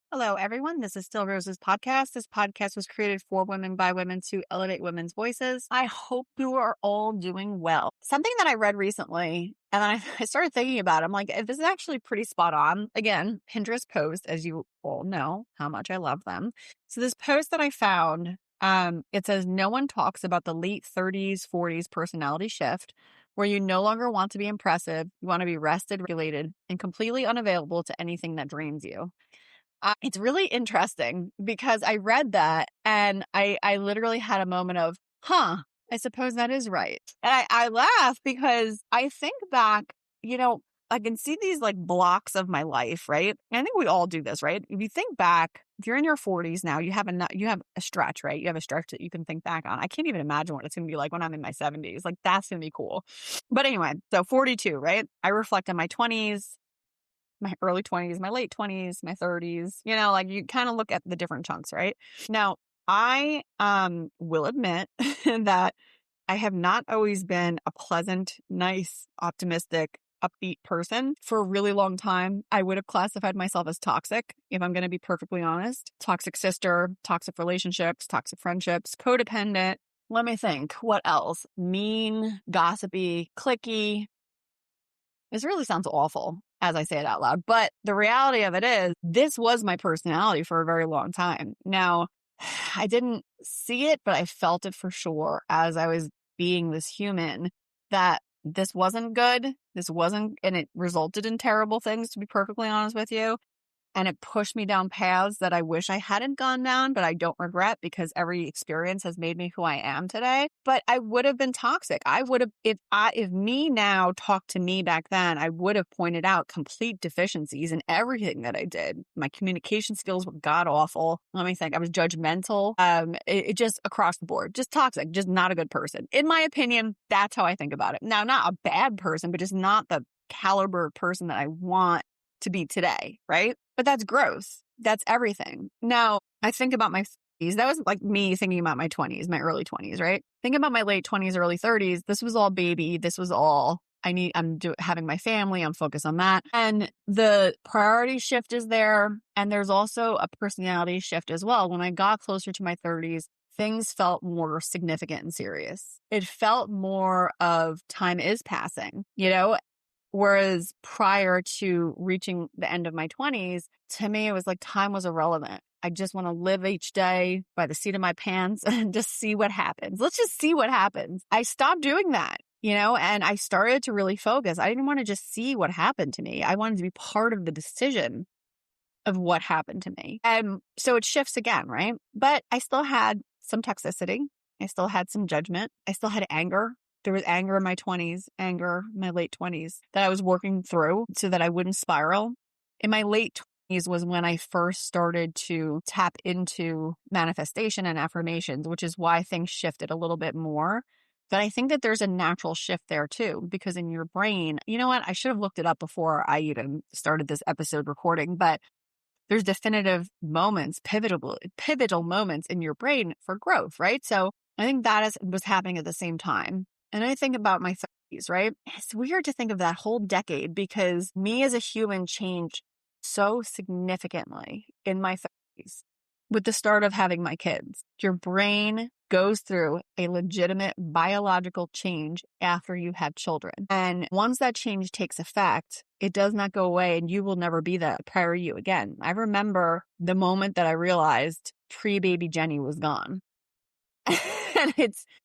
Hello, everyone. This is Still Rose's podcast. This podcast was created for women by women to elevate women's voices. I hope you are all doing well. Something that I read recently, and then I started thinking about it. I'm like, this is actually pretty spot on. Again, Pinterest post, as you all know how much I love them. So this post that I found, it says, no one talks about the late 30s, 40s personality shift where you no longer want to be impressive. You want to be rested, regulated, and completely unavailable to anything that drains you. It's really interesting because I read that and I literally had a moment of, I suppose that is right. And I laugh because I think back, I can see these like blocks of my life, right? And I think we all do this, right? If you think back, if you're in your 40s now, you have a stretch, right? You have a stretch that you can think back on. I can't even imagine what it's going to be like when I'm in my 70s. Like that's going to be cool. But anyway, so 42, right? I reflect on my 20s, my early 20s, my late 20s, my 30s, like you kind of look at the different chunks, right? Now, I will admit that I have not always been a pleasant, nice, optimistic, upbeat person for a really long time. I would have classified myself as toxic, if I'm going to be perfectly honest. Toxic sister, toxic relationships, toxic friendships, codependent. Let me think. What else? Mean, gossipy, cliquey. This really sounds awful as I say it out loud, but the reality of it is this was my personality for a very long time. Now, I didn't see it, but I felt it for sure as I was being this human that this wasn't good. And it resulted in terrible things, to be perfectly honest with you. And it pushed me down paths that I wish I hadn't gone down, but I don't regret because every experience has made me who I am today. But I would have been toxic. I would have, if me now talked to me back then, I would have pointed out complete deficiencies in everything that I did. My communication skills were god awful. Let me think. I was judgmental. It just across the board, just toxic, just not a good person. In my opinion, that's how I think about it. Now, not a bad person, but just not the caliber of person that I want to be today, right? But that's gross. That's everything. Now, I think about my 30s. That was like me thinking about my 20s, my early 20s, right? Think about my late 20s, early 30s. This was all baby. This was all having my family. I'm focused on that. And the priority shift is there. And there's also a personality shift as well. When I got closer to my 30s, things felt more significant and serious. It felt more of time is passing, Whereas prior to reaching the end of my 20s, to me, it was like time was irrelevant. I just want to live each day by the seat of my pants and just see what happens. Let's just see what happens. I stopped doing that, and I started to really focus. I didn't want to just see what happened to me. I wanted to be part of the decision of what happened to me. And so it shifts again, right? But I still had some toxicity. I still had some judgment. I still had anger. There was anger in my 20s, anger in my late 20s that I was working through so that I wouldn't spiral. In my late 20s was when I first started to tap into manifestation and affirmations, which is why things shifted a little bit more. But I think that there's a natural shift there too, because in your brain, you know what? I should have looked it up before I even started this episode recording, but there's definitive moments, pivotal moments in your brain for growth, right? So I think that was happening at the same time. And I think about my 30s, right? It's weird to think of that whole decade because me as a human changed so significantly in my 30s with the start of having my kids. Your brain goes through a legitimate biological change after you have children. And once that change takes effect, it does not go away and you will never be that prior you again. I remember the moment that I realized pre-baby Jenny was gone. And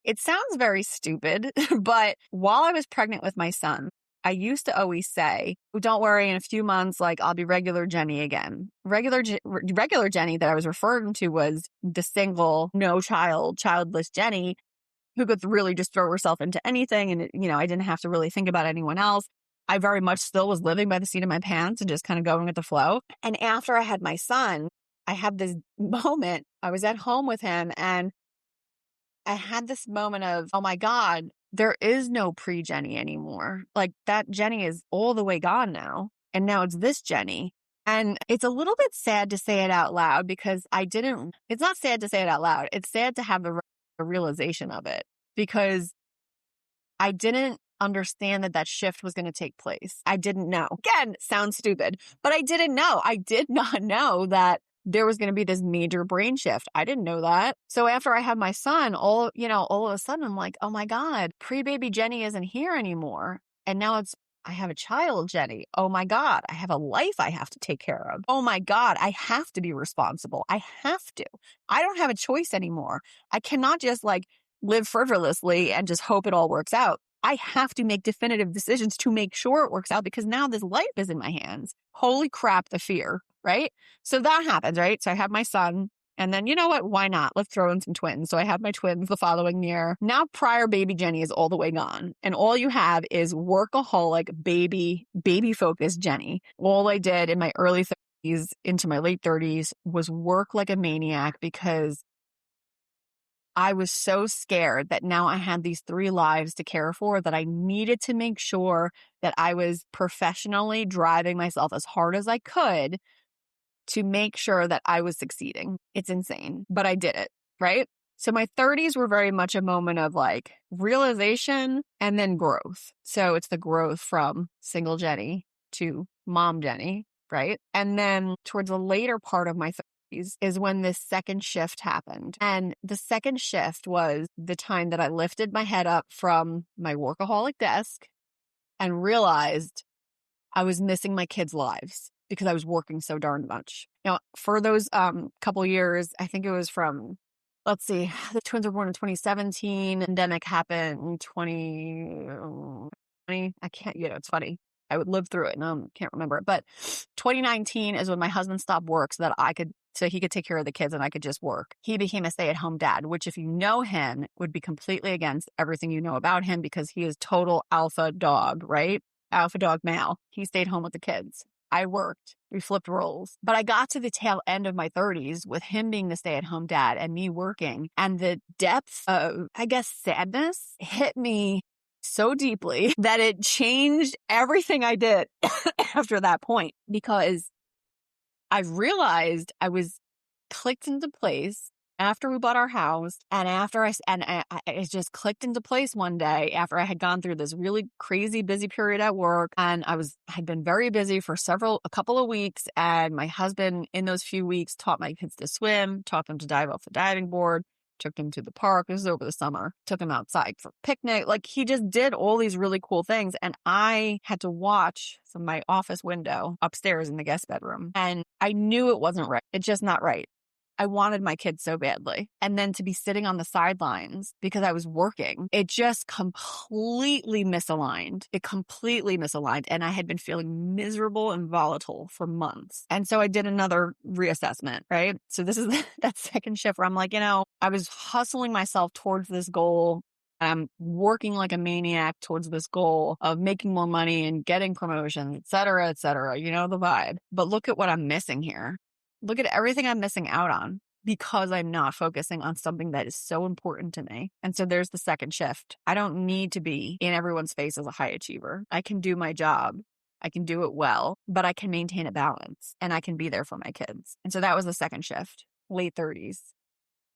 it sounds very stupid, but while I was pregnant with my son, I used to always say, don't worry, in a few months, I'll be regular Jenny again. Regular Jenny that I was referring to was the single, no child, childless Jenny who could really just throw herself into anything. And, I didn't have to really think about anyone else. I very much still was living by the seat of my pants and just kind of going with the flow. And after I had my son, I had this moment. I was at home with him and I had this moment of, oh my God, there is no pre-Jenny anymore. Like that Jenny is all the way gone now. And now it's this Jenny. And it's a little bit sad to say it out loud because it's not sad to say it out loud. It's sad to have the realization of it because I didn't understand that shift was going to take place. I didn't know. Again, sounds stupid, but I didn't know. I did not know that there was going to be this major brain shift. I didn't know that. So after I had my son, all of a sudden I'm like, oh my God, pre-baby Jenny isn't here anymore. And now I have a child, Jenny. Oh my God, I have a life I have to take care of. Oh my God, I have to be responsible. I have to. I don't have a choice anymore. I cannot just live frivolously and just hope it all works out. I have to make definitive decisions to make sure it works out because now this life is in my hands. Holy crap, the fear, right? So that happens, right? So I have my son. And then, you know what? Why not? Let's throw in some twins. So I have my twins the following year. Now, prior baby Jenny is all the way gone. And all you have is workaholic, baby focused Jenny. All I did in my early 30s into my late 30s was work like a maniac because I was so scared that now I had these 3 lives to care for that I needed to make sure that I was professionally driving myself as hard as I could to make sure that I was succeeding. It's insane, but I did it, right? So my 30s were very much a moment of realization and then growth. So it's the growth from single Jenny to mom Jenny, right? And then towards the later part of my 30s is when this second shift happened. And the second shift was the time that I lifted my head up from my workaholic desk and realized I was missing my kids' lives because I was working so darn much. Now, for those couple years, I think it was from, let's see, the twins were born in 2017, pandemic happened in 2020. I can't, it's funny. I would live through it and I can't remember it. But 2019 is when my husband stopped work so he could take care of the kids and I could just work. He became a stay-at-home dad, which if you know him would be completely against everything you know about him because he is total alpha dog, right? Alpha dog male. He stayed home with the kids. I worked. We flipped roles. But I got to the tail end of my 30s with him being the stay-at-home dad and me working. And the depth of, sadness hit me so deeply that it changed everything I did after that point because I realized I was clicked into place after we bought our house and it just clicked into place one day after I had gone through this really crazy busy period at work and had been very busy for a couple of weeks and my husband in those few weeks taught my kids to swim, taught them to dive off the diving board, took them to the park. This was over the summer, took them outside for a picnic. He just did all these really cool things. And I had to watch from my office window upstairs in the guest bedroom. And I knew it wasn't right. It's just not right. I wanted my kids so badly. And then to be sitting on the sidelines because I was working, it just completely misaligned. And I had been feeling miserable and volatile for months. And so I did another reassessment, right? So this is that second shift where I'm I was hustling myself towards this goal. I'm working like a maniac towards this goal of making more money and getting promotions, et cetera, et cetera. You know the vibe. But look at what I'm missing here. Look at everything I'm missing out on because I'm not focusing on something that is so important to me. And so there's the second shift. I don't need to be in everyone's face as a high achiever. I can do my job. I can do it well, but I can maintain a balance and I can be there for my kids. And so that was the second shift, late 30s.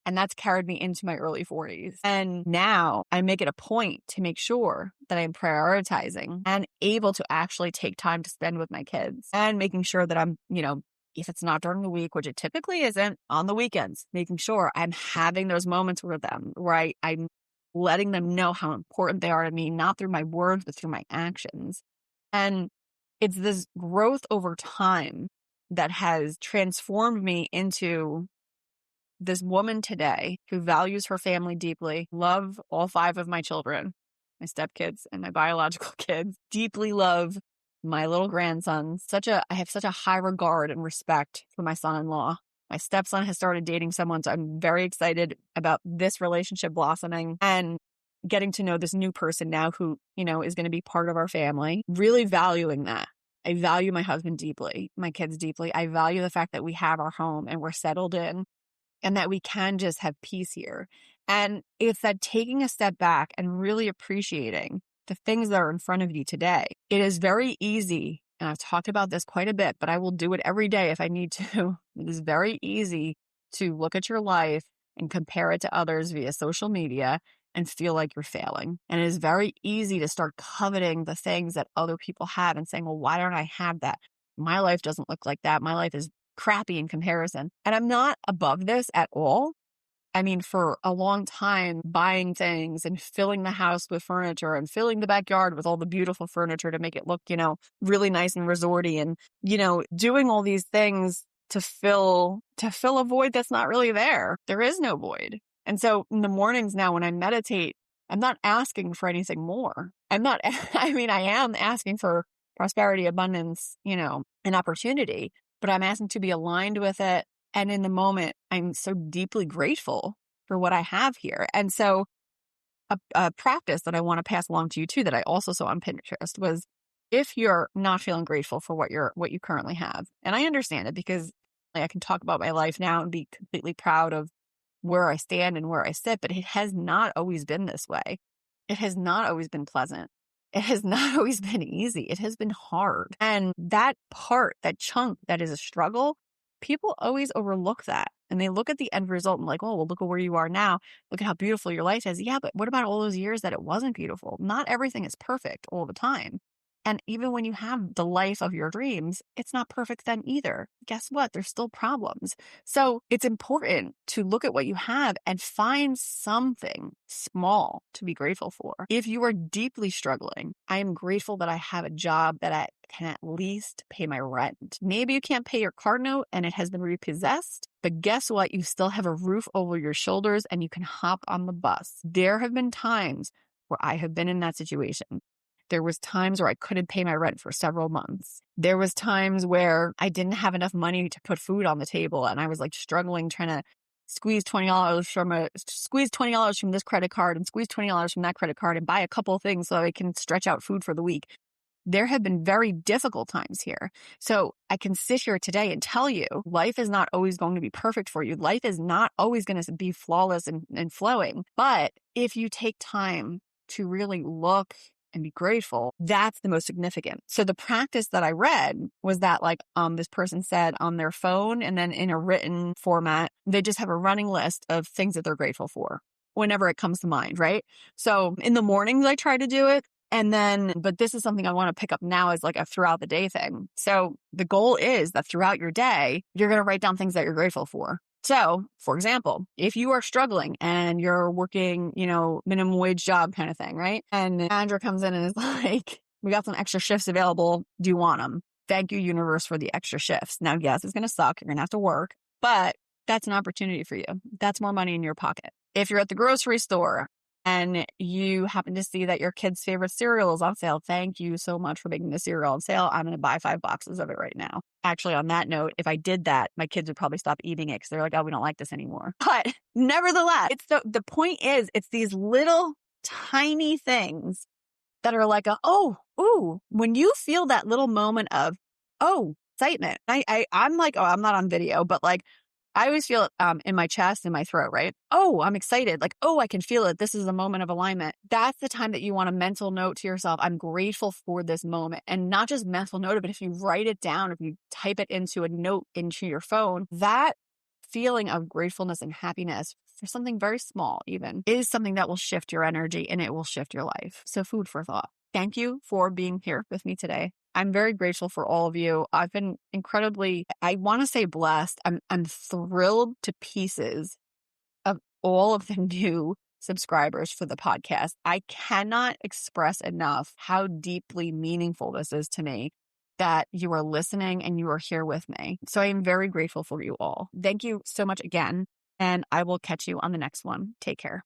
And that's carried me into my early 40s. And now I make it a point to make sure that I'm prioritizing and able to actually take time to spend with my kids and making sure that I'm, if it's not during the week, which it typically isn't, on the weekends, making sure I'm having those moments with them, right? I'm letting them know how important they are to me, not through my words, but through my actions. And it's this growth over time that has transformed me into this woman today who values her family deeply, love all 5 of my children, my stepkids and my biological kids, deeply love my little grandson. I have such a high regard and respect for my son-in-law. My stepson has started dating someone, so I'm very excited about this relationship blossoming and getting to know this new person now who, is going to be part of our family. Really valuing that. I value my husband deeply, my kids deeply. I value the fact that we have our home and we're settled in and that we can just have peace here. And it's that taking a step back and really appreciating the things that are in front of you today. It is very easy, and I've talked about this quite a bit, but I will do it every day if I need to. It is very easy to look at your life and compare it to others via social media and feel like you're failing. And it is very easy to start coveting the things that other people have and saying, well, why don't I have that? My life doesn't look like that. My life is crappy in comparison. And I'm not above this at all. I mean, for a long time, buying things and filling the house with furniture and filling the backyard with all the beautiful furniture to make it look, really nice and resorty, and, doing all these things to fill a void that's not really there. There is no void. And so in the mornings now when I meditate, I'm not asking for anything more. I am asking for prosperity, abundance, an opportunity, but I'm asking to be aligned with it. And in the moment, I'm so deeply grateful for what I have here. And so a practice that I want to pass along to you too, that I also saw on Pinterest, was if you're not feeling grateful for what you currently have. And I understand it, because I can talk about my life now and be completely proud of where I stand and where I sit, but it has not always been this way. It has not always been pleasant. It has not always been easy. It has been hard. And that part, that chunk that is a struggle, people always overlook that. And they look at the end result and like, oh, well, look at where you are now. Look at how beautiful your life is. Yeah, but what about all those years that it wasn't beautiful? Not everything is perfect all the time. And even when you have the life of your dreams, it's not perfect then either. Guess what? There's still problems. So it's important to look at what you have and find something small to be grateful for. If you are deeply struggling, I am grateful that I have a job that I can at least pay my rent. Maybe you can't pay your car note and it has been repossessed, but guess what? You still have a roof over your shoulders and you can hop on the bus. There have been times where I have been in that situation. There was times where I couldn't pay my rent for several months. There was times where I didn't have enough money to put food on the table, and I was like struggling trying to squeeze $20 from this credit card and squeeze $20 from that credit card and buy a couple of things so I can stretch out food for the week. There have been very difficult times here. So I can sit here today and tell you, life is not always going to be perfect for you. Life is not always going to be flawless and flowing. But if you take time to really look and be grateful, that's the most significant. So the practice that I read was that this person said on their phone, and then in a written format, they just have a running list of things that they're grateful for whenever it comes to mind, right? So in the mornings, I try to do it. But this is something I want to pick up now as like a throughout the day thing. So the goal is that throughout your day, you're going to write down things that you're grateful for. So, for example, if you are struggling and you're working, minimum wage job kind of thing, right? And the manager comes in and is like, we got some extra shifts available. Do you want them? Thank you, universe, for the extra shifts. Now, yes, it's going to suck. You're going to have to work, but that's an opportunity for you. That's more money in your pocket. If you're at the grocery store and you happen to see that your kid's favorite cereal is on sale, thank you so much for making the cereal on sale. I'm going to buy 5 boxes of it right now. Actually, on that note, if I did that, my kids would probably stop eating it because they're like, oh, we don't like this anymore. But nevertheless, the point is, it's these little tiny things that are like, when you feel that little moment of, excitement. I'm like, I'm not on video, but like, I always feel it in my chest and my throat, right? Oh, I'm excited. Like, I can feel it. This is a moment of alignment. That's the time that you want a mental note to yourself. I'm grateful for this moment. And not just mental note, but if you write it down, if you type it into a note into your phone, that feeling of gratefulness and happiness for something very small even is something that will shift your energy and it will shift your life. So food for thought. Thank you for being here with me today. I'm very grateful for all of you. I've been incredibly, I want to say blessed. I'm thrilled to pieces of all of the new subscribers for the podcast. I cannot express enough how deeply meaningful this is to me that you are listening and you are here with me. So I am very grateful for you all. Thank you so much again, and I will catch you on the next one. Take care.